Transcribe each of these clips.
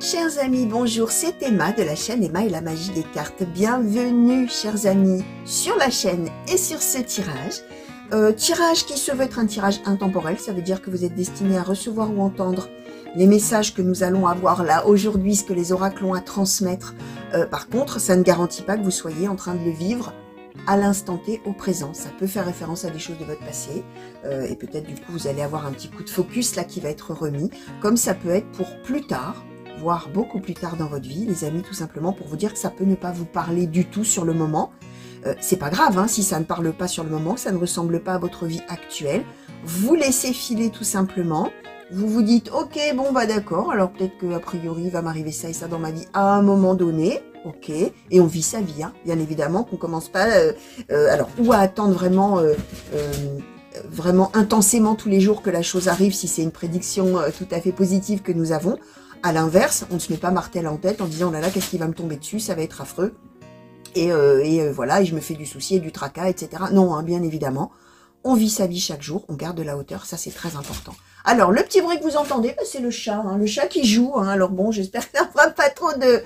Chers amis, bonjour, c'est Emma de la chaîne Emma et la magie des cartes. Bienvenue, chers amis, sur la chaîne et sur ce tirage. Tirage qui se veut être un tirage intemporel, ça veut dire que vous êtes destiné à recevoir ou entendre les messages que nous allons avoir là aujourd'hui, ce que les oracles ont à transmettre. Par contre, ça ne garantit pas que vous soyez en train de le vivre à l'instant T, au présent. Ça peut faire référence à des choses de votre passé, et peut-être du coup vous allez avoir un petit coup de focus là qui va être remis, comme ça peut être pour plus tard, voire beaucoup plus tard dans votre vie, les amis, tout simplement pour vous dire que ça peut ne pas vous parler du tout sur le moment. C'est pas grave, hein, si ça ne parle pas sur le moment, que ça ne ressemble pas à votre vie actuelle. Vous laissez filer tout simplement. Vous vous dites, ok, bon bah d'accord, alors peut-être que a priori il va m'arriver ça et ça dans ma vie à un moment donné, ok, et on vit sa vie, hein, bien évidemment, qu'on commence pas, alors ou à attendre vraiment, vraiment intensément tous les jours que la chose arrive, si c'est une prédiction tout à fait positive que nous avons. À l'inverse, on ne se met pas martel en tête en disant, oh là là, qu'est-ce qui va me tomber dessus, ça va être affreux, et voilà, et je me fais du souci et du tracas, etc. Non, hein, bien évidemment, on vit sa vie chaque jour, on garde de la hauteur, ça c'est très important. Alors, le petit bruit que vous entendez, bah, c'est le chat, hein, le chat qui joue. Hein. Alors bon, j'espère qu'il n'y aura pas trop de...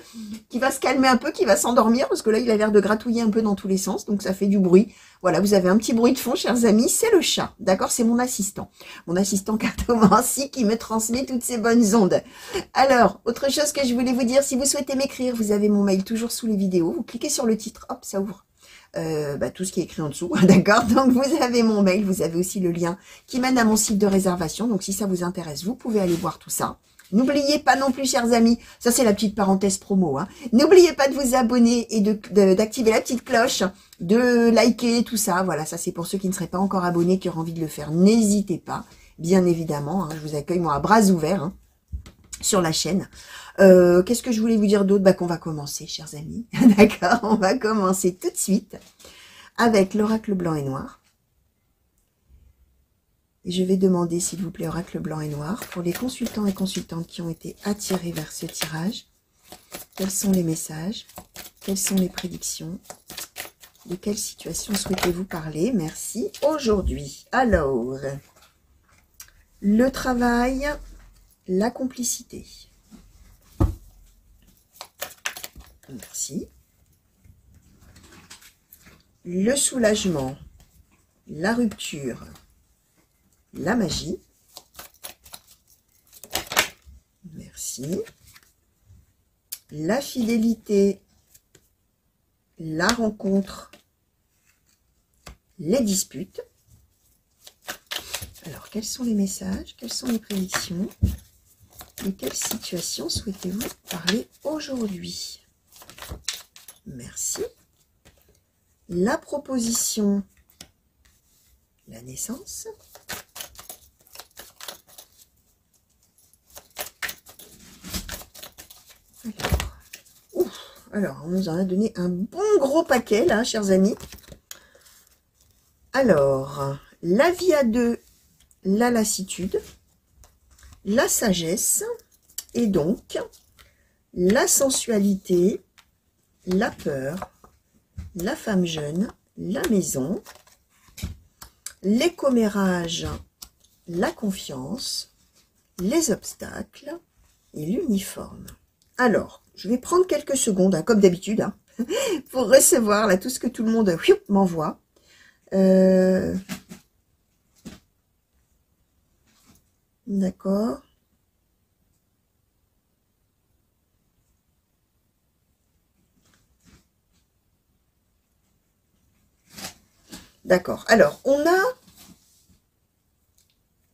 qu'il va se calmer un peu, qu'il va s'endormir, parce que là, il a l'air de gratouiller un peu dans tous les sens, donc ça fait du bruit. Voilà, vous avez un petit bruit de fond, chers amis, c'est le chat, d'accord? C'est mon assistant cartomancie qui me transmet toutes ces bonnes ondes. Alors, autre chose que je voulais vous dire, si vous souhaitez m'écrire, vous avez mon mail toujours sous les vidéos, vous cliquez sur le titre, hop, ça ouvre. Tout ce qui est écrit en dessous, d'accord? Donc vous avez mon mail, vous avez aussi le lien qui mène à mon site de réservation, donc si ça vous intéresse, vous pouvez aller voir tout ça. N'oubliez pas non plus, chers amis, ça c'est la petite parenthèse promo, hein. N'oubliez pas de vous abonner et d'activer la petite cloche, de liker, tout ça, voilà, ça c'est pour ceux qui ne seraient pas encore abonnés, qui auraient envie de le faire, n'hésitez pas, bien évidemment, hein, je vous accueille moi à bras ouverts, hein, sur la chaîne. Qu'est-ce que je voulais vous dire d'autre? Bah qu'on va commencer, chers amis. D'accord, on va commencer tout de suite avec l'oracle blanc et noir. Et je vais demander, s'il vous plaît, oracle blanc et noir, pour les consultants et consultantes qui ont été attirés vers ce tirage, quels sont les messages, quelles sont les prédictions, de quelle situation souhaitez-vous parler? Merci. Aujourd'hui, alors, le travail, la complicité. Merci. Le soulagement, la rupture, la magie. Merci. La fidélité, la rencontre, les disputes. Alors, quels sont les messages? Quelles sont les prédictions? De quelle situation souhaitez-vous parler aujourd'hui? Merci. La proposition, la naissance. Alors, on nous en a donné un bon gros paquet là, chers amis. Alors, la vie à deux, la lassitude, la sagesse, et donc la sensualité, la peur, la femme jeune, la maison, les commérages, la confiance, les obstacles et l'uniforme. Alors, je vais prendre quelques secondes, hein, comme d'habitude, hein, pour recevoir là tout ce que tout le monde m'envoie. D'accord. D'accord. Alors, on a...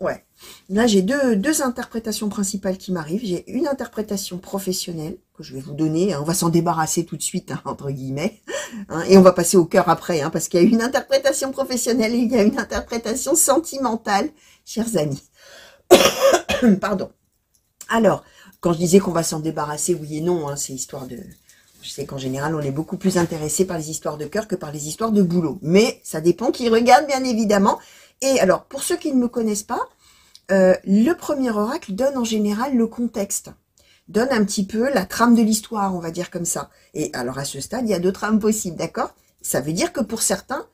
Ouais. Là, j'ai deux interprétations principales qui m'arrivent. J'ai une interprétation professionnelle que je vais vous donner. Hein. On va s'en débarrasser tout de suite, hein, entre guillemets. Hein, et on va passer au cœur après, hein, parce qu'il y a une interprétation professionnelle et il y a une interprétation sentimentale, chers amis. Pardon. Alors, quand je disais qu'on va s'en débarrasser, oui et non, hein, c'est histoire de... Je sais qu'en général, on est beaucoup plus intéressé par les histoires de cœur que par les histoires de boulot. Mais ça dépend qui regarde, bien évidemment. Et alors, pour ceux qui ne me connaissent pas, le premier oracle donne en général le contexte. Donne un petit peu la trame de l'histoire, on va dire comme ça. Et alors, à ce stade, il y a deux trames possibles, d'accord? Ça veut dire que pour certains,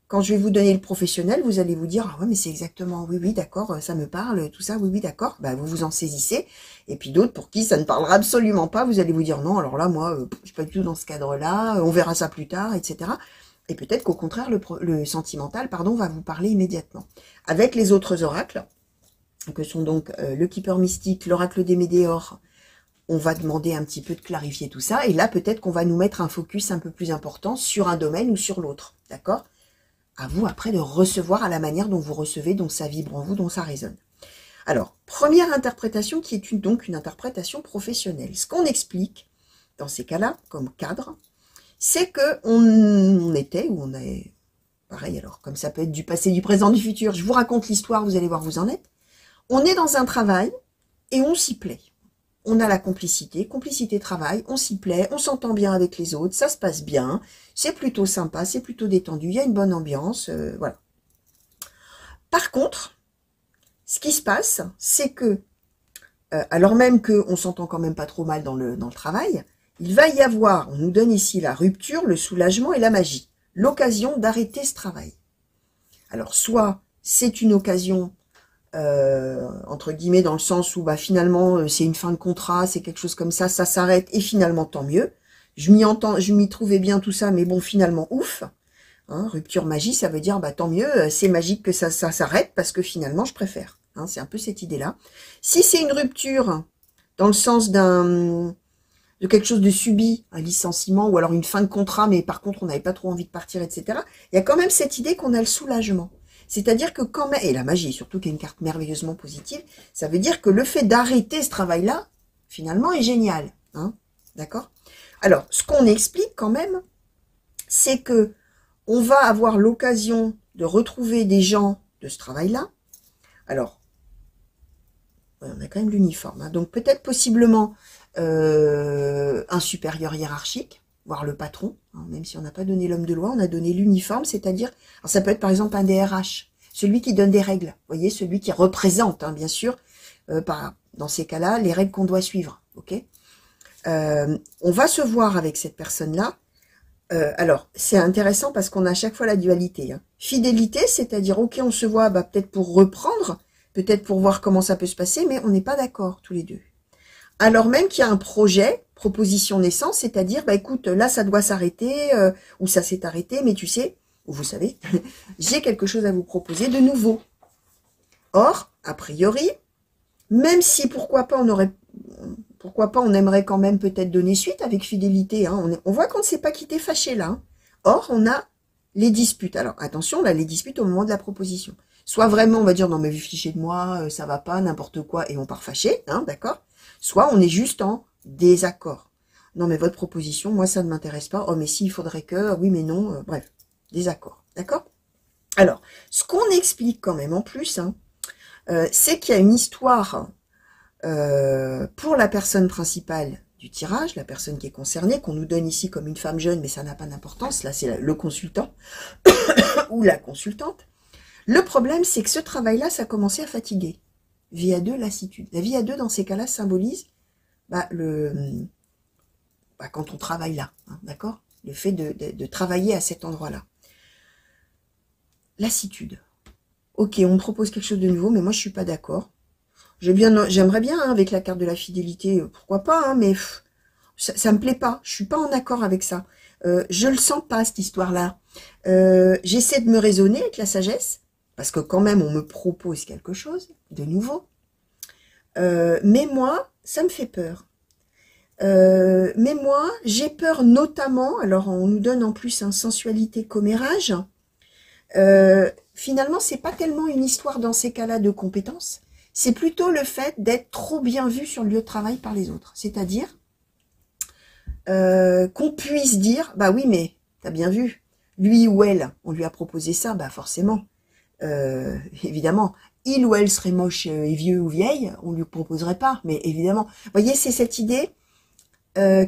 quand je vais vous donner le professionnel, vous allez vous dire, ah ouais, mais c'est exactement, oui, oui, d'accord, ça me parle, tout ça, oui, oui, d'accord. Bah, vous vous en saisissez. Et puis d'autres pour qui ça ne parlera absolument pas, vous allez vous dire, non, alors là, moi, je suis pas du tout dans ce cadre-là, on verra ça plus tard, etc. Et peut-être qu'au contraire, le sentimental, pardon, va vous parler immédiatement. Avec les autres oracles, que sont donc le Keeper mystique, l'oracle des Médéors, on va demander un petit peu de clarifier tout ça. Et là, peut-être qu'on va nous mettre un focus un peu plus important sur un domaine ou sur l'autre. D'accord? À vous après de recevoir à la manière dont vous recevez, dont ça vibre en vous, dont ça résonne. Alors, première interprétation qui est donc une interprétation professionnelle. Ce qu'on explique dans ces cas-là, comme cadre, c'est que on était, ou on est, pareil alors, comme ça peut être du passé, du présent, du futur, je vous raconte l'histoire, vous allez voir où vous en êtes. On est dans un travail et on s'y plaît. On a la complicité travail, on s'y plaît, on s'entend bien avec les autres, ça se passe bien, c'est plutôt sympa, c'est plutôt détendu, il y a une bonne ambiance, voilà. Par contre, ce qui se passe, c'est que, alors même qu'on s'entend quand même pas trop mal dans le travail, il va y avoir, on nous donne ici la rupture, le soulagement et la magie, l'occasion d'arrêter ce travail. Alors, soit c'est une occasion entre guillemets dans le sens où bah finalement c'est une fin de contrat, c'est quelque chose comme ça s'arrête et finalement tant mieux. Je m'y trouvais bien tout ça, mais bon finalement ouf. Hein, rupture magie, ça veut dire bah tant mieux, c'est magique que ça s'arrête parce que finalement je préfère. Hein, c'est un peu cette idée-là. Si c'est une rupture dans le sens de quelque chose de subi, un licenciement ou alors une fin de contrat, mais par contre on n'avait pas trop envie de partir, etc. Il y a quand même cette idée qu'on a le soulagement. C'est-à-dire que quand même, et la magie, surtout qu'il y a une carte merveilleusement positive, ça veut dire que le fait d'arrêter ce travail-là, finalement, est génial. Hein, d'accord? Alors, ce qu'on explique quand même, c'est que on va avoir l'occasion de retrouver des gens de ce travail-là. Alors, on a quand même l'uniforme. Hein, donc, peut-être possiblement un supérieur hiérarchique, voire le patron, hein, même si on n'a pas donné l'homme de loi, on a donné l'uniforme, c'est-à-dire, ça peut être par exemple un DRH, celui qui donne des règles, vous voyez, celui qui représente, hein, bien sûr, dans ces cas-là, les règles qu'on doit suivre, ok. On va se voir avec cette personne-là. Alors, c'est intéressant parce qu'on a à chaque fois la dualité. Hein. Fidélité, c'est-à-dire, ok, on se voit bah, peut-être pour reprendre, peut-être pour voir comment ça peut se passer, mais on n'est pas d'accord tous les deux. Alors même qu'il y a un projet, proposition naissance, c'est-à-dire, bah écoute, là ça doit s'arrêter, ou ça s'est arrêté, mais tu sais, ou vous savez, j'ai quelque chose à vous proposer de nouveau. Or, a priori, même si pourquoi pas on aimerait quand même peut-être donner suite avec fidélité, hein, on voit qu'on ne s'est pas quitté fâché là. Hein. Or, on a les disputes. Alors attention, là, les disputes au moment de la proposition. Soit vraiment on va dire non mais vous fichez de moi, ça va pas, n'importe quoi, et on part fâché, hein, d'accord. Soit on est juste en désaccord. Non, mais votre proposition, moi, ça ne m'intéresse pas. Oh, mais si, il faudrait que... Oui, mais non. Bref, désaccord. D'accord? Alors, ce qu'on explique quand même en plus, hein, c'est qu'il y a une histoire pour la personne principale du tirage, la personne qui est concernée, qu'on nous donne ici comme une femme jeune, mais ça n'a pas d'importance. Là, c'est le consultant ou la consultante. Le problème, c'est que ce travail-là, ça a commencé à fatiguer. Vie à deux, lassitude. La vie à deux, dans ces cas-là, symbolise quand on travaille là, hein, d'accord? Le fait de travailler à cet endroit-là. Lassitude. Ok, on me propose quelque chose de nouveau, mais moi, je suis pas d'accord. J'aimerais bien, hein, avec la carte de la fidélité, pourquoi pas, hein, mais ça me plaît pas. Je suis pas en accord avec ça. Je le sens pas, cette histoire-là. J'essaie de me raisonner avec la sagesse, parce que quand même, on me propose quelque chose de nouveau. Mais moi, ça me fait peur. Mais moi, j'ai peur notamment, alors on nous donne en plus un sensualité commérage. Finalement, c'est pas tellement une histoire dans ces cas-là de compétences, c'est plutôt le fait d'être trop bien vu sur le lieu de travail par les autres. C'est-à-dire qu'on puisse dire, bah oui, mais t'as bien vu, lui ou elle, on lui a proposé ça, bah forcément, évidemment, il ou elle serait moche et vieux ou vieille, on lui proposerait pas, mais évidemment. Vous voyez, c'est cette idée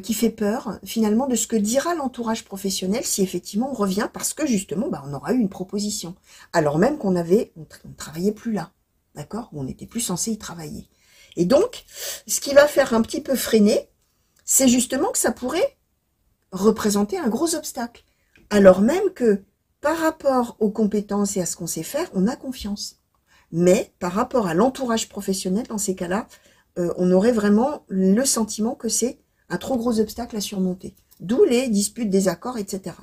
qui fait peur, finalement, de ce que dira l'entourage professionnel si effectivement on revient, parce que justement, bah, on aura eu une proposition, alors même qu'on on travaillait plus là, d'accord, on n'était plus censé y travailler. Et donc, ce qui va faire un petit peu freiner, c'est justement que ça pourrait représenter un gros obstacle, alors même que Par rapport aux compétences et à ce qu'on sait faire, on a confiance. Mais par rapport à l'entourage professionnel, dans ces cas-là, on aurait vraiment le sentiment que c'est un trop gros obstacle à surmonter. D'où les disputes, désaccords, etc.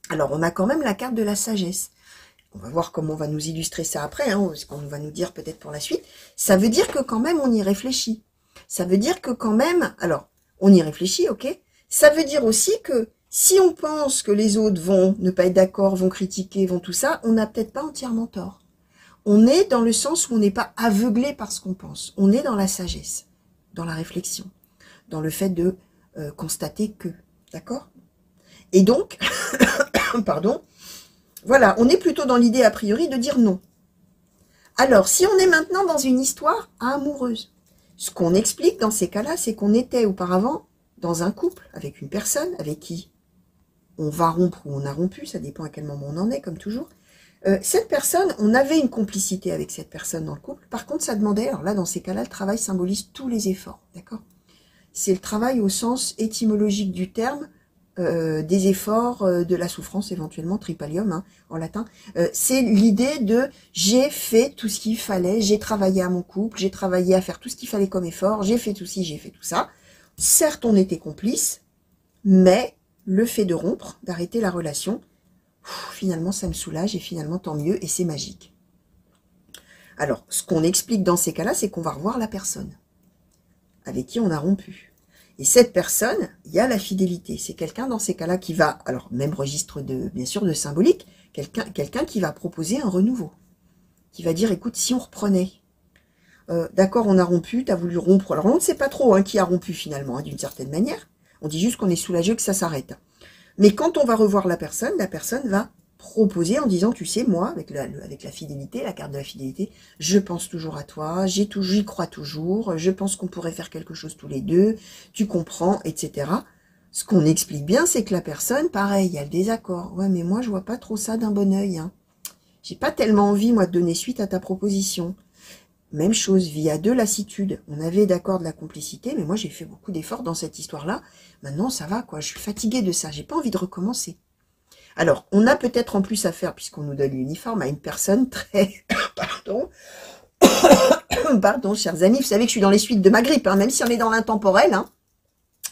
Alors, on a quand même la carte de la sagesse. On va voir comment on va nous illustrer ça après, hein, ce qu'on va nous dire peut-être pour la suite. Ça veut dire que quand même, on y réfléchit. Ça veut dire que quand même, alors, on y réfléchit, ok. Ça veut dire aussi que si on pense que les autres vont ne pas être d'accord, vont critiquer, vont tout ça, on n'a peut-être pas entièrement tort. On est dans le sens où on n'est pas aveuglé par ce qu'on pense. On est dans la sagesse, dans la réflexion, dans le fait de constater que, d'accord? Et donc, pardon, voilà, on est plutôt dans l'idée a priori de dire non. Alors, si on est maintenant dans une histoire amoureuse, ce qu'on explique dans ces cas-là, c'est qu'on était auparavant dans un couple avec une personne avec qui on va rompre ou on a rompu, ça dépend à quel moment on en est, comme toujours. Cette personne, on avait une complicité avec cette personne dans le couple. Par contre, ça demandait, alors là, dans ces cas-là, le travail symbolise tous les efforts, d'accord? C'est le travail au sens étymologique du terme, des efforts, de la souffrance, éventuellement, tripalium, hein, en latin. C'est l'idée de j'ai fait tout ce qu'il fallait, j'ai travaillé à mon couple, j'ai travaillé à faire tout ce qu'il fallait comme effort, j'ai fait tout ci, j'ai fait tout ça. Certes, on était complices, mais le fait de rompre, d'arrêter la relation, finalement, ça me soulage et finalement, tant mieux, et c'est magique. Alors, ce qu'on explique dans ces cas-là, c'est qu'on va revoir la personne avec qui on a rompu. Et cette personne, il y a la fidélité. C'est quelqu'un dans ces cas-là qui va, alors même registre de, bien sûr, de symbolique, quelqu'un qui va proposer un renouveau, qui va dire, écoute, si on reprenait, d'accord, on a rompu, tu as voulu rompre. Alors on ne sait pas trop qui a rompu finalement, hein, d'une certaine manière. On dit juste qu'on est soulagé que ça s'arrête. Mais quand on va revoir la personne va proposer en disant, tu sais, moi, avec la fidélité, la carte de la fidélité, je pense toujours à toi, j'y crois toujours, je pense qu'on pourrait faire quelque chose tous les deux, tu comprends, etc. Ce qu'on explique bien, c'est que la personne, pareil, il y a le désaccord. Ouais, mais moi, je vois pas trop ça d'un bon œil. Hein. J'ai pas tellement envie, moi, de donner suite à ta proposition. Même chose, vie à deux, lassitude. On avait d'accord de la complicité, mais moi, j'ai fait beaucoup d'efforts dans cette histoire-là. Maintenant, ça va, quoi. Je suis fatiguée de ça. J'ai pas envie de recommencer. Alors, on a peut-être en plus affaire, puisqu'on nous donne l'uniforme, à une personne très... Pardon, chers amis, vous savez que je suis dans les suites de ma grippe, hein, même si on est dans l'intemporel. Hein,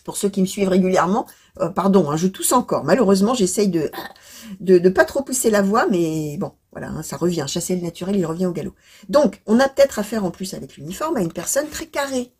pour ceux qui me suivent régulièrement, pardon, hein, je tousse encore. Malheureusement, j'essaye de pas trop pousser la voix, mais bon, voilà, hein, ça revient. Chasser le naturel, il revient au galop. Donc, on a peut-être affaire en plus avec l'uniforme à une personne très carrée,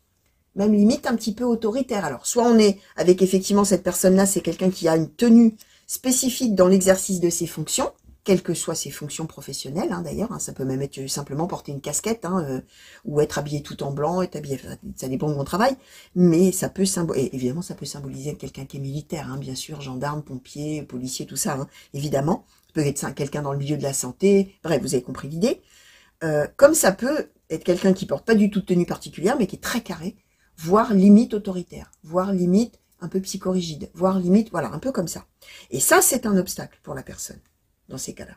même limite un petit peu autoritaire. Alors, soit on est avec effectivement cette personne-là, c'est quelqu'un qui a une tenue spécifique dans l'exercice de ses fonctions, quelles que soient ses fonctions professionnelles, hein, d'ailleurs, hein, ça peut même être simplement porter une casquette, hein, ou être habillé tout en blanc, être habillé, ça dépend de mon travail, mais ça peut symboliser, évidemment, ça peut symboliser quelqu'un qui est militaire, hein, bien sûr, gendarme, pompier, policier, tout ça, hein, évidemment, ça peut être quelqu'un dans le milieu de la santé, bref, vous avez compris l'idée, comme ça peut être quelqu'un qui porte pas du tout de tenue particulière, mais qui est très carré, voire limite autoritaire, voire limite un peu psychorigide, voire limite, voilà, un peu comme ça. Et ça, c'est un obstacle pour la personne, dans ces cas-là.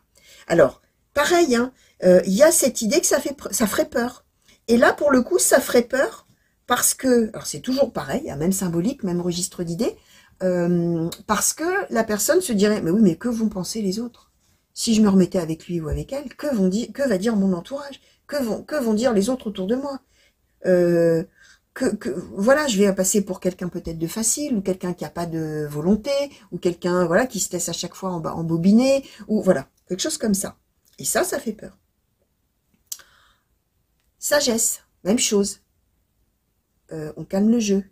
Alors, pareil, hein, y a cette idée que ça ferait peur. Et là, pour le coup, ça ferait peur parce que, alors c'est toujours pareil, hein, même symbolique, même registre d'idées, parce que la personne se dirait, mais oui, mais que vont penser les autres? Si je me remettais avec lui ou avec elle, que va dire mon entourage? Que vont dire les autres autour de moi? Voilà, je vais passer pour quelqu'un peut-être de facile, ou quelqu'un qui n'a pas de volonté, ou quelqu'un voilà qui se laisse à chaque fois embobiner, ou voilà, quelque chose comme ça. Et ça fait peur. Sagesse, même chose. On calme le jeu.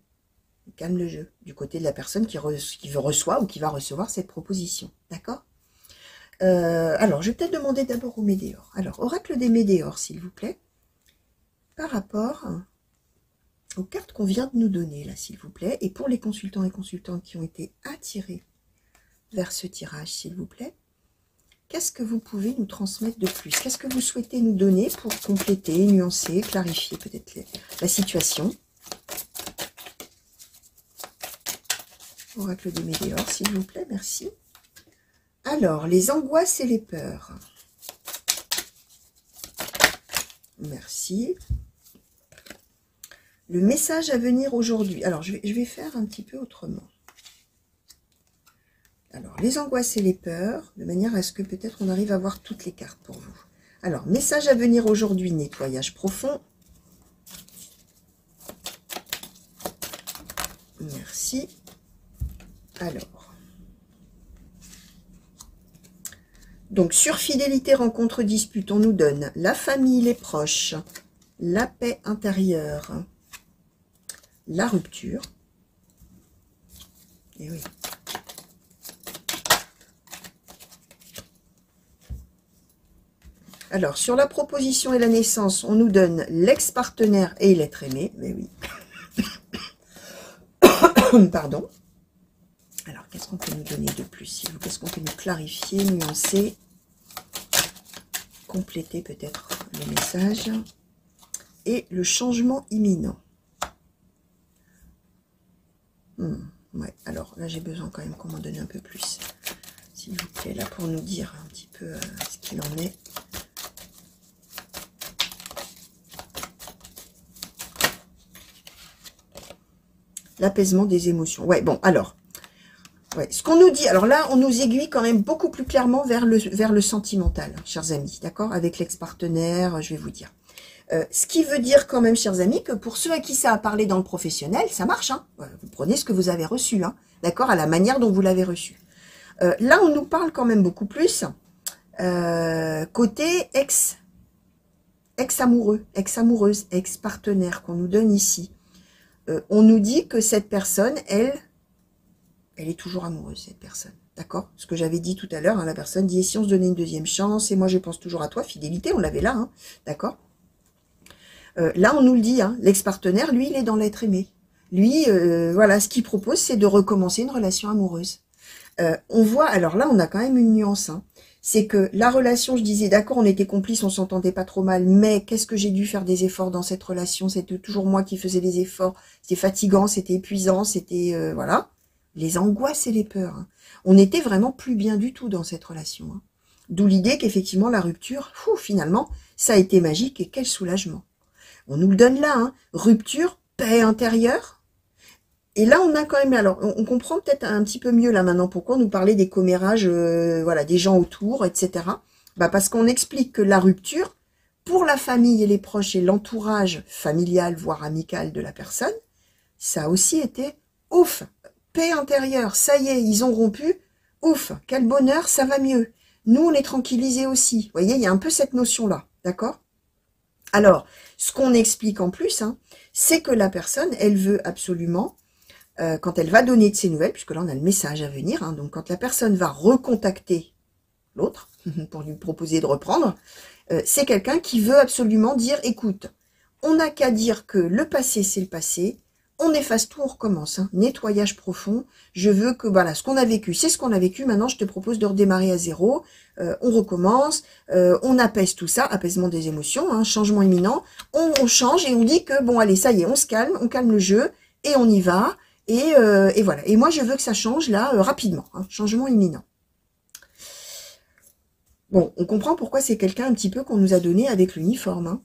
On calme le jeu du côté de la personne qui reçoit ou qui va recevoir cette proposition. D'accord? Alors, je vais peut-être demander d'abord au Médéor. Alors, oracle des Médéors, s'il vous plaît, par rapport aux cartes qu'on vient de nous donner, là, s'il vous plaît, et pour les consultants et consultantes qui ont été attirés vers ce tirage, s'il vous plaît, qu'est-ce que vous pouvez nous transmettre de plus? Qu'est-ce que vous souhaitez nous donner pour compléter, nuancer, clarifier peut-être la situation? Oracle des Médéors, s'il vous plaît, merci. Alors, les angoisses et les peurs. Merci. Le message à venir aujourd'hui. Alors, je vais faire un petit peu autrement. Alors, les angoisses et les peurs, de manière à ce que peut-être on arrive à voir toutes les cartes pour vous. Alors, message à venir aujourd'hui, nettoyage profond. Merci. Alors. Donc, sur fidélité, rencontre, dispute, on nous donne la famille, les proches, la paix intérieure, la rupture. Et oui. Alors, sur la proposition et la naissance, on nous donne l'ex-partenaire et l'être aimé. Mais oui. Pardon. Alors, qu'est-ce qu'on peut nous donner de plus? Qu'est-ce qu'on peut nous clarifier, nuancer, compléter peut-être le message? Et le changement imminent. Ouais, alors là, j'ai besoin quand même qu'on m'en donne un peu plus. S'il vous plaît, là, pour nous dire un petit peu ce qu'il en est. L'apaisement des émotions. Ouais, bon, alors, ouais, ce qu'on nous dit, alors là, on nous aiguille quand même beaucoup plus clairement vers le sentimental, chers amis, d'accord? Avec l'ex-partenaire, je vais vous dire. Ce qui veut dire quand même, chers amis, que pour ceux à qui ça a parlé dans le professionnel, ça marche, hein? Vous prenez ce que vous avez reçu, hein, d'accord? À la manière dont vous l'avez reçu. Là, on nous parle quand même beaucoup plus côté ex-amoureux, ex-amoureuse, ex-partenaire qu'on nous donne ici. On nous dit que cette personne, elle est toujours amoureuse, cette personne. D'accord? Ce que j'avais dit tout à l'heure, hein, la personne dit, et si on se donnait une deuxième chance, et moi je pense toujours à toi, fidélité, on l'avait là, hein, d'accord? Là, on nous le dit, hein, l'ex-partenaire, lui, il est dans l'être aimé. Lui, voilà, ce qu'il propose, c'est de recommencer une relation amoureuse. On voit, alors là, on a quand même une nuance, hein. C'est que la relation, je disais, d'accord, on était complices, on s'entendait pas trop mal, mais qu'est-ce que j'ai dû faire des efforts dans cette relation? C'était toujours moi qui faisais des efforts. C'était fatigant, c'était épuisant, c'était, voilà, les angoisses et les peurs. Hein. On n'était vraiment plus bien du tout dans cette relation. Hein. D'où l'idée qu'effectivement, la rupture, finalement, ça a été magique et quel soulagement. On nous le donne là, hein, rupture, paix intérieure. Et là, on a quand même, alors, on comprend peut-être un petit peu mieux là maintenant pourquoi on nous parlait des commérages, voilà, des gens autour, etc. Bah parce qu'on explique que la rupture, pour la famille et les proches et l'entourage familial, voire amical de la personne, ça a aussi été ouf, paix intérieure, ça y est, ils ont rompu, ouf, quel bonheur, ça va mieux. Nous, on est tranquillisés aussi. Vous voyez, il y a un peu cette notion-là, d'accord? Alors, ce qu'on explique en plus, hein, c'est que la personne, elle veut absolument, quand elle va donner de ses nouvelles, puisque là on a le message à venir, hein, donc quand la personne va recontacter l'autre, pour lui proposer de reprendre, c'est quelqu'un qui veut absolument dire, écoute, on n'a qu'à dire que le passé c'est le passé, on efface tout, on recommence, hein, nettoyage profond, je veux que, voilà, ce qu'on a vécu, c'est ce qu'on a vécu, maintenant je te propose de redémarrer à zéro, on recommence, on apaise tout ça, apaisement des émotions, hein, changement imminent, on change et on dit que, bon allez, ça y est, on se calme, on calme le jeu, et on y va, et voilà. Et moi, je veux que ça change là, rapidement. Hein, changement imminent. Bon, on comprend pourquoi c'est quelqu'un un petit peu qu'on nous a donné avec l'uniforme. Hein.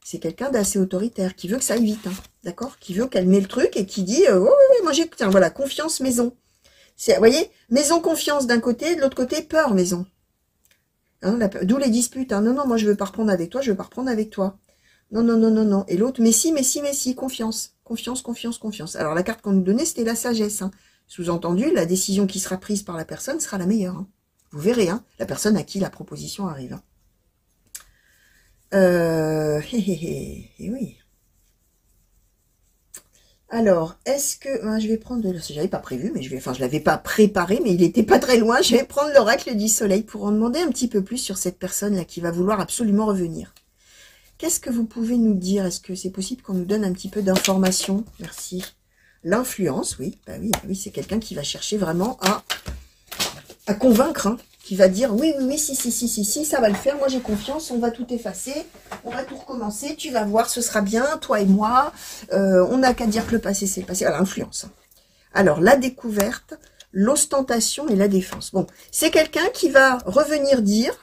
C'est quelqu'un d'assez autoritaire, qui veut que ça aille vite. Hein, d'accord? Qui veut calmer le truc et qui dit, oui, moi j'ai, tiens, voilà, confiance maison. Vous voyez, maison confiance d'un côté, de l'autre côté, peur maison. Hein, d'où les disputes. Hein. Non, non, moi je veux pas reprendre avec toi, je veux pas reprendre avec toi. Non, non, non, non, non. Et l'autre, mais si, confiance. Confiance, confiance, confiance. Alors, la carte qu'on nous donnait, c'était la sagesse. Hein. Sous-entendu, la décision qui sera prise par la personne sera la meilleure. Hein. Vous verrez, hein, la personne à qui la proposition arrive. Hein. Et oui. Alors, est-ce que... je vais prendre... J'avais pas prévu, mais je l'avais pas préparé, mais il était pas très loin. Je vais prendre l'oracle du soleil pour en demander un petit peu plus sur cette personne-là qui va vouloir absolument revenir. Qu'est-ce que vous pouvez nous dire? Est-ce que c'est possible qu'on nous donne un petit peu d'informations? Merci. L'influence, oui. Bah oui, c'est quelqu'un qui va chercher vraiment à convaincre, hein, qui va dire oui, si, ça va le faire, moi j'ai confiance, on va tout effacer, on va tout recommencer, tu vas voir, ce sera bien, toi et moi, on n'a qu'à dire que le passé c'est le passé. Voilà, l'influence. Alors, la découverte, l'ostentation et la défense. Bon, c'est quelqu'un qui va revenir dire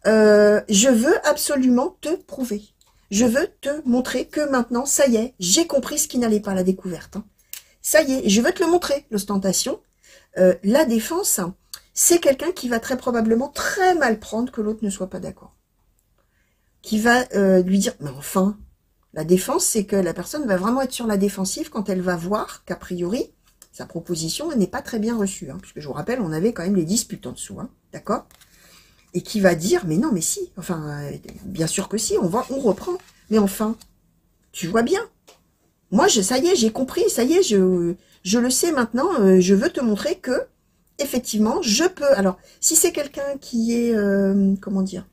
je veux absolument te prouver. Je veux te montrer que maintenant, ça y est, j'ai compris ce qui n'allait pas, la découverte. Hein. Ça y est, je veux te le montrer, l'ostentation. La défense, c'est quelqu'un qui va très probablement très mal prendre que l'autre ne soit pas d'accord. Qui va lui dire, mais enfin, la défense, c'est que la personne va vraiment être sur la défensive quand elle va voir qu'a priori, sa proposition n'est pas très bien reçue. Hein, puisque je vous rappelle, on avait quand même les disputes en dessous, hein, d'accord? Et qui va dire, mais non, mais si, enfin, bien sûr que si, on reprend. Mais enfin, tu vois bien. Moi, ça y est, j'ai compris, ça y est, je le sais maintenant, je veux te montrer que, effectivement, je peux. Alors, si c'est quelqu'un qui est, comment dire,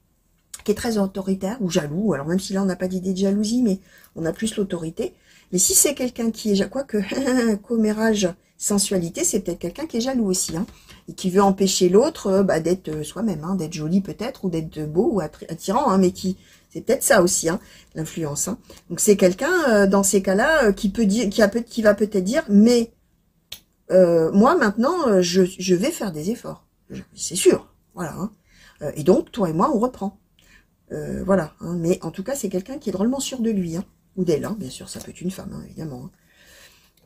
qui est très autoritaire ou jaloux, alors même si là on n'a pas d'idée de jalousie, mais on a plus l'autorité, mais si c'est quelqu'un qui est, quoique, commérage, sensualité, c'est peut-être quelqu'un qui est jaloux aussi, hein, et qui veut empêcher l'autre d'être soi-même, hein, d'être joli peut-être, ou d'être beau ou attirant, hein, mais qui, c'est peut-être ça aussi, hein, l'influence. Hein. Donc c'est quelqu'un, dans ces cas-là, qui peut dire, qui va peut-être dire, mais moi maintenant, je vais faire des efforts, c'est sûr, voilà. Hein. Et donc toi et moi, on reprend. Voilà, hein, mais en tout cas, c'est quelqu'un qui est drôlement sûr de lui, hein, ou d'elle, hein, bien sûr, ça peut être une femme, hein, évidemment. Hein.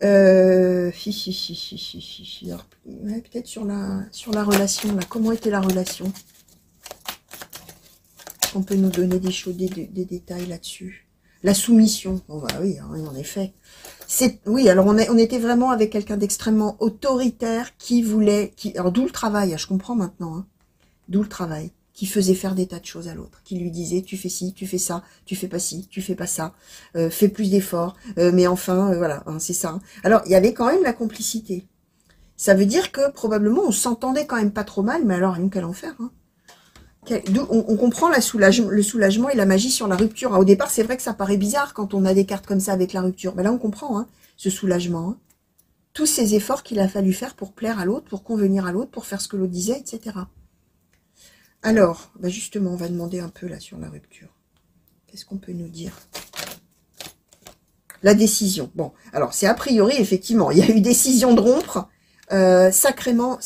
Ouais, peut-être sur la relation, là, comment était la relation? On peut nous donner des détails là-dessus. La soumission, bon bah oui, hein, en effet. Oui, alors on était vraiment avec quelqu'un d'extrêmement autoritaire qui voulait, alors d'où le travail, je comprends maintenant, hein, d'où le travail. Qui faisait faire des tas de choses à l'autre, qui lui disait tu fais ci, tu fais ça, tu fais pas ci, tu fais pas ça, fais plus d'efforts, mais enfin voilà, hein, c'est ça. Alors il y avait quand même la complicité. Ça veut dire que probablement on s'entendait quand même pas trop mal, mais alors quel enfer. Hein. On comprend le soulagement et la magie sur la rupture. Au départ c'est vrai que ça paraît bizarre quand on a des cartes comme ça avec la rupture, mais là on comprend hein, ce soulagement. Hein. Tous ces efforts qu'il a fallu faire pour plaire à l'autre, pour convenir à l'autre, pour faire ce que l'autre disait, etc. Alors, bah justement, on va demander un peu là sur la rupture. Qu'est-ce qu'on peut nous dire? La décision. Bon, alors c'est a priori, effectivement, il y a eu décision de rompre. Sacrément,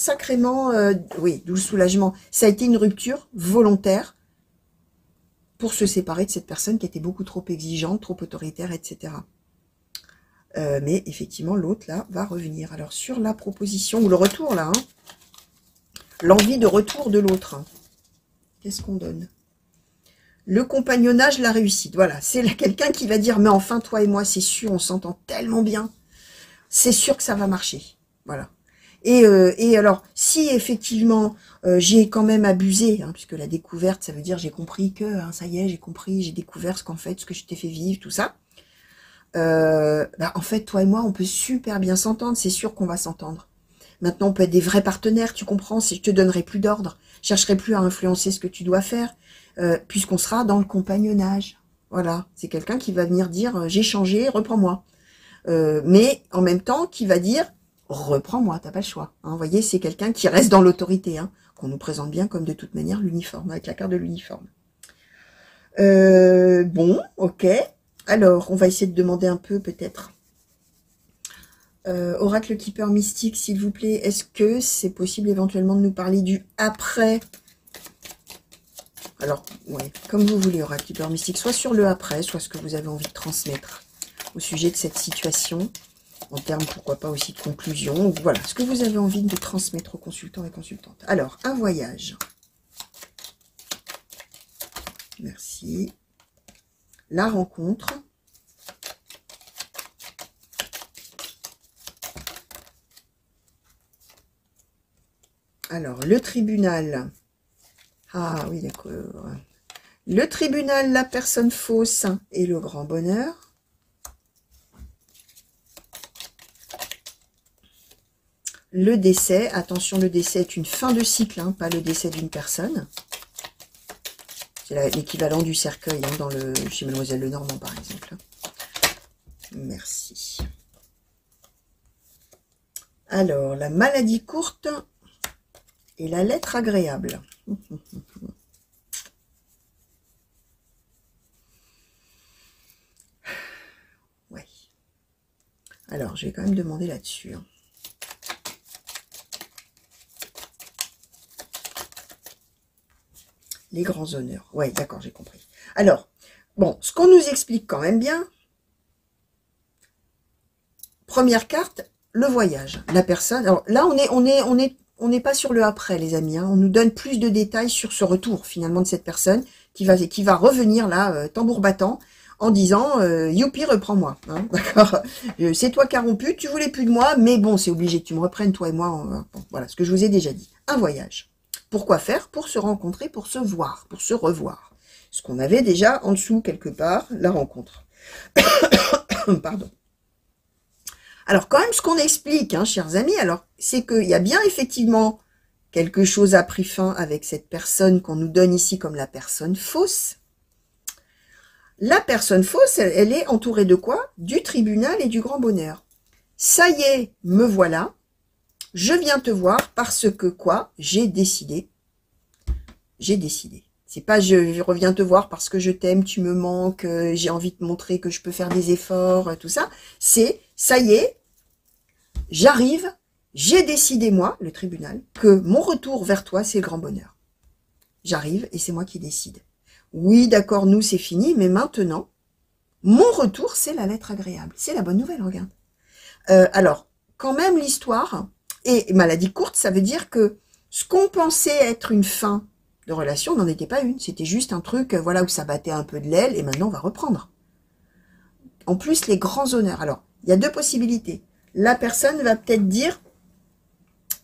oui, d'où le soulagement. Ça a été une rupture volontaire pour se séparer de cette personne qui était beaucoup trop exigeante, trop autoritaire, etc. Mais effectivement, l'autre, là, va revenir. Alors, sur la proposition, ou le retour, là, hein, l'envie de retour de l'autre, hein. Qu'est-ce qu'on donne? Le compagnonnage, la réussite. Voilà, c'est quelqu'un qui va dire, mais enfin, toi et moi, c'est sûr, on s'entend tellement bien. C'est sûr que ça va marcher. Voilà. Et alors, si effectivement, j'ai quand même abusé, hein, puisque la découverte, ça veut dire j'ai compris que, hein, ça y est, j'ai compris, j'ai découvert ce qu'en fait, ce que je t'ai fait vivre, tout ça. En fait, toi et moi, on peut super bien s'entendre. C'est sûr qu'on va s'entendre. Maintenant, on peut être des vrais partenaires, tu comprends, si je te donnerai plus d'ordre, je chercherai plus à influencer ce que tu dois faire, puisqu'on sera dans le compagnonnage. Voilà, c'est quelqu'un qui va venir dire, j'ai changé, reprends-moi. Mais en même temps, qui va dire, reprends-moi, t'as pas le choix. Hein, vous voyez, c'est quelqu'un qui reste dans l'autorité, hein, qu'on nous présente bien comme de toute manière l'uniforme, avec la carte de l'uniforme. Bon, ok. Alors, on va essayer de demander un peu, peut-être. Oracle Keeper Mystique, s'il vous plaît, est-ce que c'est possible éventuellement de nous parler du après? Alors, ouais, comme vous voulez, Oracle Keeper Mystique, soit sur le après, soit ce que vous avez envie de transmettre au sujet de cette situation, en termes, pourquoi pas aussi de conclusion, ou voilà, ce que vous avez envie de transmettre aux consultants et consultantes. Alors, un voyage. Merci. La rencontre. Alors, le tribunal. Ah oui, d'accord. Le tribunal, la personne fausse et le grand bonheur. Le décès. Attention, le décès est une fin de cycle, hein, pas le décès d'une personne. C'est l'équivalent du cercueil hein, chez Mademoiselle Lenormand, par exemple. Merci. Alors, la maladie courte et la lettre agréable. Ouais. Alors, je vais quand même demander là-dessus. Hein. Les grands honneurs. Ouais, d'accord, j'ai compris. Alors, bon, ce qu'on nous explique quand même bien. Première carte, le voyage. La personne, alors là, on n'est pas sur le après, les amis. Hein. On nous donne plus de détails sur ce retour, finalement, de cette personne qui va revenir, là, tambour battant, en disant youpi, reprends-moi. Hein, d'accord, c'est toi qui as rompu, tu voulais plus de moi, mais bon, c'est obligé que tu me reprennes, toi et moi. Bon, voilà, ce que je vous ai déjà dit. Un voyage. Pourquoi faire? Pour se rencontrer, pour se voir, pour se revoir. Ce qu'on avait déjà en dessous, quelque part, la rencontre. Pardon. Alors, quand même, ce qu'on explique, hein, chers amis, alors, c'est qu'il y a bien effectivement quelque chose a pris fin avec cette personne qu'on nous donne ici comme la personne fausse. La personne fausse, elle est entourée de quoi? Du tribunal et du grand bonheur. Ça y est, me voilà. Je viens te voir parce que quoi? J'ai décidé. J'ai décidé. C'est pas je reviens te voir parce que je t'aime, tu me manques, j'ai envie de te montrer que je peux faire des efforts, tout ça. C'est, ça y est, j'arrive, j'ai décidé, moi, le tribunal, que mon retour vers toi, c'est le grand bonheur. J'arrive et c'est moi qui décide. Oui, d'accord, nous, c'est fini, mais maintenant, mon retour, c'est la lettre agréable. C'est la bonne nouvelle, regarde. Alors, quand même, l'histoire, et maladie courte, ça veut dire que ce qu'on pensait être une fin de relation n'en était pas une. C'était juste un truc, voilà, où ça battait un peu de l'aile, et maintenant, on va reprendre. En plus, les grands honneurs. Alors, il y a deux possibilités. La personne va peut-être dire...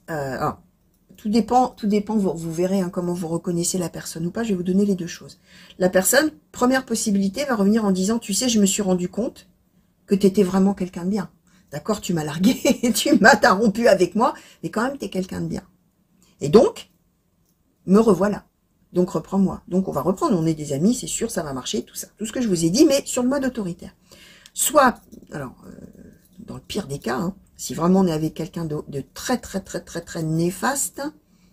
alors, tout dépend, vous verrez hein, comment vous reconnaissez la personne ou pas, je vais vous donner les deux choses. La personne, première possibilité, va revenir en disant, tu sais, je me suis rendu compte que tu étais vraiment quelqu'un de bien. D'accord, tu m'as largué, t'as rompu avec moi, mais quand même, tu es quelqu'un de bien. Et donc, me revoilà. Donc, reprends-moi. Donc, on va reprendre, on est des amis, c'est sûr, ça va marcher, tout ça. Tout ce que je vous ai dit, mais sur le mode autoritaire. Soit, alors, dans le pire des cas, hein, si vraiment on est avec quelqu'un de très, très, très, très, très néfaste,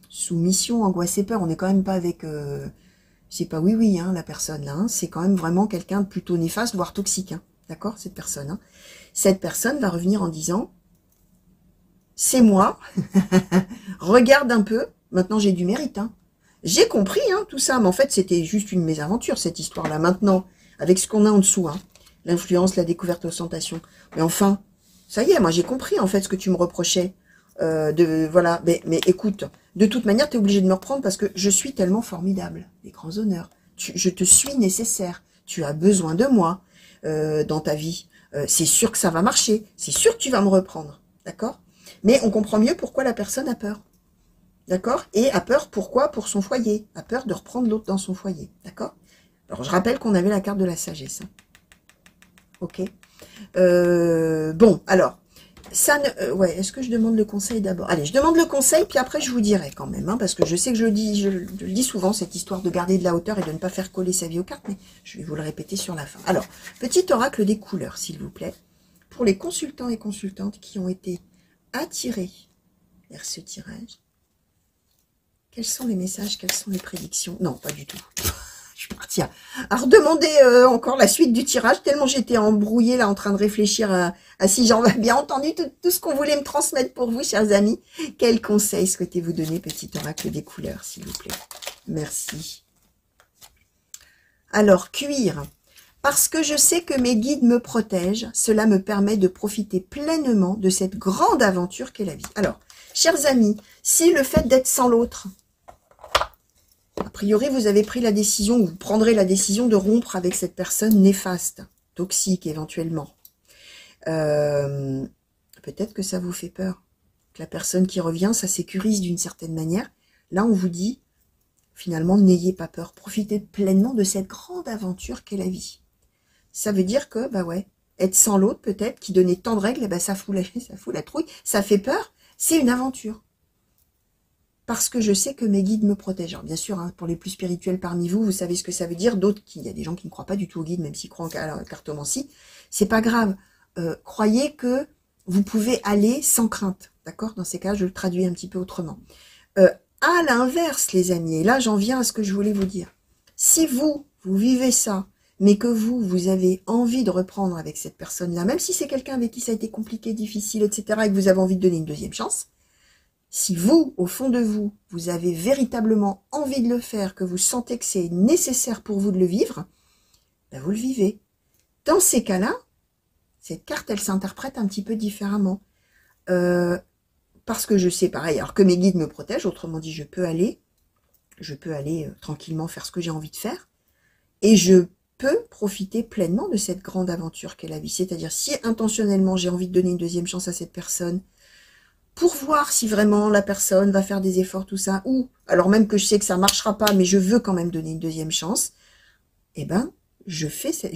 soumission, angoisse et peur, on n'est quand même pas avec... c'est pas oui, hein, la personne, là, hein, c'est quand même vraiment quelqu'un de plutôt néfaste, voire toxique, hein, d'accord, cette personne. Hein. Cette personne va revenir en disant, c'est moi, regarde un peu, maintenant j'ai du mérite, hein. J'ai compris hein, tout ça, mais en fait c'était juste une mésaventure, cette histoire-là, maintenant, avec ce qu'on a en dessous, hein, l'influence, la découverte, l'ostentation. Mais enfin, ça y est, moi j'ai compris en fait ce que tu me reprochais. Voilà, mais écoute, de toute manière, tu es obligé de me reprendre parce que je suis tellement formidable. Les grands honneurs. Je te suis nécessaire. Tu as besoin de moi dans ta vie. C'est sûr que ça va marcher. C'est sûr que tu vas me reprendre. D'accord? Mais on comprend mieux pourquoi la personne a peur. D'accord? Et a peur pourquoi? Pour son foyer. A peur de reprendre l'autre dans son foyer. D'accord? Alors, je rappelle qu'on avait la carte de la sagesse. Hein. Ok? Bon, alors, ça ne... ouais, est-ce que je demande le conseil d'abord? Allez, je demande le conseil, puis après je vous dirai quand même, hein, parce que je sais que je le dis souvent, cette histoire de garder de la hauteur et de ne pas faire coller sa vie aux cartes, mais je vais vous le répéter sur la fin. Alors, petit oracle des couleurs, s'il vous plaît, pour les consultants et consultantes qui ont été attirés vers ce tirage. Quels sont les messages, quelles sont les prédictions? Non, pas du tout. Je suis partie à redemander encore la suite du tirage, tellement j'étais embrouillée là en train de réfléchir à si j'en avais bien entendu tout ce qu'on voulait me transmettre pour vous, chers amis. Quels conseils souhaitez-vous donner, petit oracle des couleurs, s'il vous plaît? Merci. Alors, cuir. Parce que je sais que mes guides me protègent, cela me permet de profiter pleinement de cette grande aventure qu'est la vie. Alors, chers amis, si le fait d'être sans l'autre, a priori, vous avez pris la décision, ou vous prendrez la décision de rompre avec cette personne néfaste, toxique éventuellement. Peut-être que ça vous fait peur. Que la personne qui revient, ça sécurise d'une certaine manière. Là, on vous dit, finalement, n'ayez pas peur. Profitez pleinement de cette grande aventure qu'est la vie. Ça veut dire que, bah ouais, être sans l'autre, peut-être, qui donnait tant de règles, bah ça fout la trouille, ça fait peur, c'est une aventure. Parce que je sais que mes guides me protègent. Alors bien sûr, hein, pour les plus spirituels parmi vous, vous savez ce que ça veut dire. D'autres, il y a des gens qui ne croient pas du tout aux guides, même s'ils croient à la cartomancie. C'est pas grave. Croyez que vous pouvez aller sans crainte. D'accord? Dans ces cas, je le traduis un petit peu autrement. À l'inverse, les amis, et là j'en viens à ce que je voulais vous dire. Si vous vivez ça, mais que vous avez envie de reprendre avec cette personne-là, même si c'est quelqu'un avec qui ça a été compliqué, difficile, etc., et que vous avez envie de donner une deuxième chance, si vous, au fond de vous, vous avez véritablement envie de le faire, que vous sentez que c'est nécessaire pour vous de le vivre, ben vous le vivez. Dans ces cas-là, cette carte, elle s'interprète un petit peu différemment. parce que je sais pareil, alors que mes guides me protègent, autrement dit, je peux aller tranquillement faire ce que j'ai envie de faire, et je peux profiter pleinement de cette grande aventure qu'est la vie. C'est-à-dire, si intentionnellement j'ai envie de donner une deuxième chance à cette personne, pour voir si vraiment la personne va faire des efforts, tout ça, ou alors même que je sais que ça marchera pas, mais je veux quand même donner une deuxième chance, eh ben, je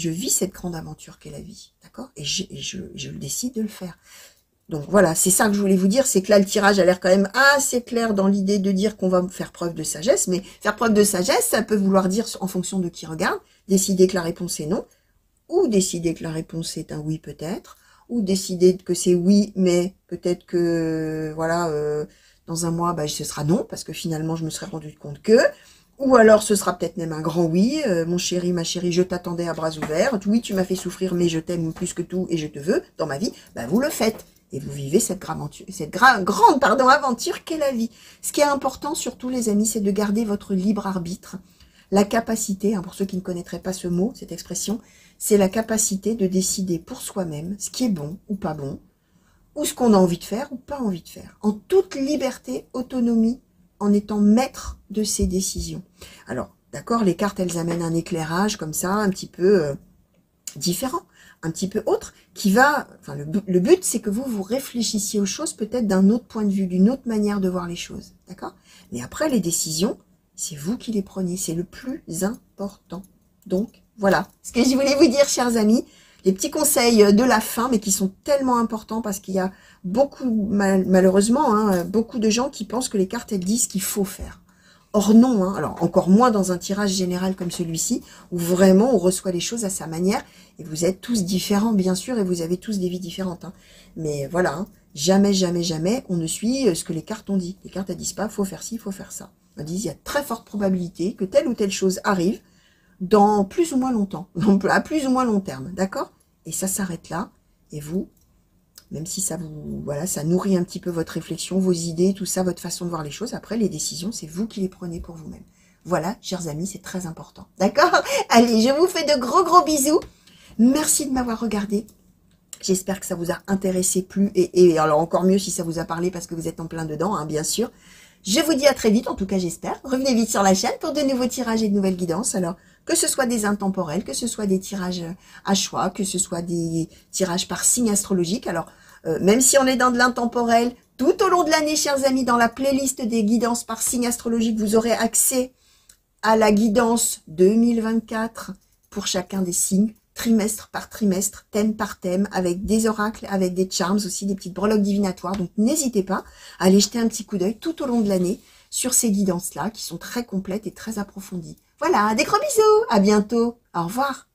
vis cette grande aventure qu'est la vie, d'accord, et je décide de le faire. Donc voilà, c'est ça que je voulais vous dire, c'est que là, le tirage a l'air quand même assez clair dans l'idée de dire qu'on va faire preuve de sagesse, mais faire preuve de sagesse, ça peut vouloir dire, en fonction de qui regarde, décider que la réponse est non, ou décider que la réponse est un oui peut-être, ou décider que c'est oui, mais peut-être que, voilà, dans un mois, bah, ce sera non, parce que finalement, je me serais rendu compte que, ou alors ce sera peut-être même un grand oui, mon chéri, ma chérie, je t'attendais à bras ouverts, oui, tu m'as fait souffrir, mais je t'aime plus que tout, et je te veux dans ma vie, bah, vous le faites. Et vous vivez cette grande aventure qu'est la vie. Ce qui est important, surtout les amis, c'est de garder votre libre arbitre. La capacité, pour ceux qui ne connaîtraient pas ce mot, cette expression, c'est la capacité de décider pour soi-même ce qui est bon ou pas bon, ou ce qu'on a envie de faire ou pas envie de faire, en toute liberté, autonomie, en étant maître de ses décisions. Alors, d'accord, les cartes, elles amènent un éclairage comme ça, un petit peu différent, un petit peu autre, qui va, enfin le but c'est que vous réfléchissiez aux choses peut-être d'un autre point de vue, d'une autre manière de voir les choses, d'accord? Mais après les décisions, c'est vous qui les prenez, c'est le plus important. Donc voilà, ce que je voulais vous dire, chers amis, les petits conseils de la fin, mais qui sont tellement importants parce qu'il y a beaucoup, malheureusement, beaucoup de gens qui pensent que les cartes elles disent qu'il faut faire. Or non, alors encore moins dans un tirage général comme celui-ci, où vraiment on reçoit les choses à sa manière, et vous êtes tous différents bien sûr, et vous avez tous des vies différentes. Mais voilà, jamais, jamais, jamais on ne suit ce que les cartes ont dit. Les cartes elles disent pas, faut faire ci, il faut faire ça. Elles disent, il y a très forte probabilité que telle ou telle chose arrive dans plus ou moins longtemps, à plus ou moins long terme, d'accord? Et ça s'arrête là, et vous, même si ça vous, voilà, ça nourrit un petit peu votre réflexion, vos idées, tout ça, votre façon de voir les choses. Après, les décisions, c'est vous qui les prenez pour vous-même. Voilà, chers amis, c'est très important. D'accord? Allez, je vous fais de gros, gros bisous. Merci de m'avoir regardé. J'espère que ça vous a intéressé, plu, et alors encore mieux si ça vous a parlé parce que vous êtes en plein dedans, bien sûr. Je vous dis à très vite, en tout cas j'espère. Revenez vite sur la chaîne pour de nouveaux tirages et de nouvelles guidances. Alors, que ce soit des intemporels, que ce soit des tirages à choix, que ce soit des tirages par signe astrologique. Alors, même si on est dans de l'intemporel, tout au long de l'année, chers amis, dans la playlist des guidances par signe astrologique, vous aurez accès à la guidance 2024 pour chacun des signes, trimestre par trimestre, thème par thème, avec des oracles, avec des charms aussi, des petites breloques divinatoires. Donc, n'hésitez pas à aller jeter un petit coup d'œil tout au long de l'année sur ces guidances-là qui sont très complètes et très approfondies. Voilà, des gros bisous, à bientôt, au revoir.